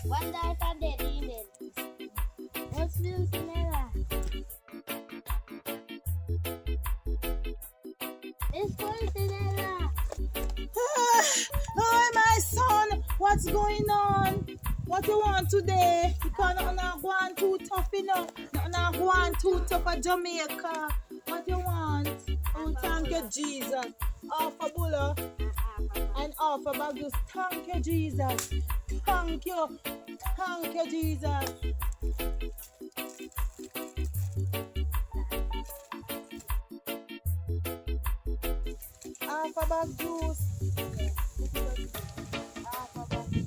One day for dead email. What's this, Nella? It's Nella. Hi, my son. What's going on? What you want today? Because nothing not going too tough, you know. Nothing not going too tough at Jamaica. What you want? Oh, thank you, Jesus. Half a bulla and half a bagus. Thank you, Jesus. Thank you. Thank you, Jesus. Half a bag juice. Half a bag.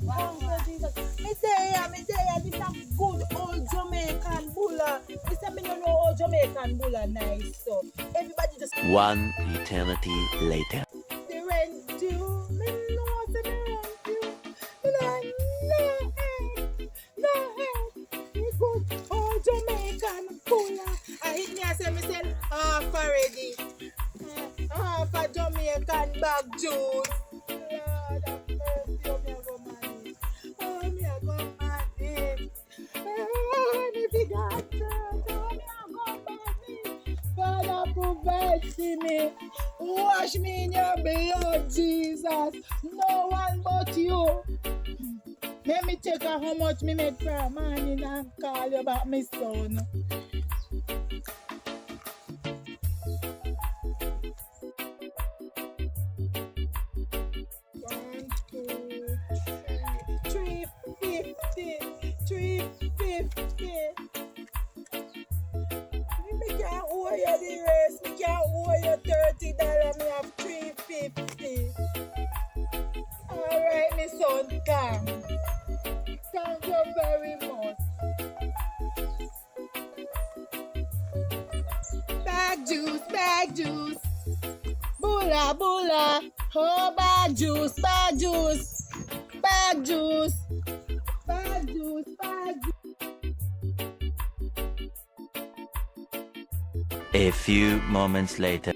Thank you, Jesus. Me there, this a good old Jamaican bulla. This a me no know old Jamaican bulla nice. So everybody just One eternity later. the rent due. Me know say the rent due. Me no head. Me good old Jamaican bulla. I hit me and say me sell half already. Half a Jamaican bag juice. Lord have mercy, oh me a go manage. Oh me a go manage. Oh me big heart, oh me a go manage. Father provide for me. Wash me in your blood, Jesus. No one but you. Let me check out how much me make for a morning and call you about my son. One, two, three, 350. Me can't owe you the rest. Me can't owe you $30. Me have 350. Alright, my son, come. Thank you very much. Bag juice. Bula. Oh, bag juice. A few moments later.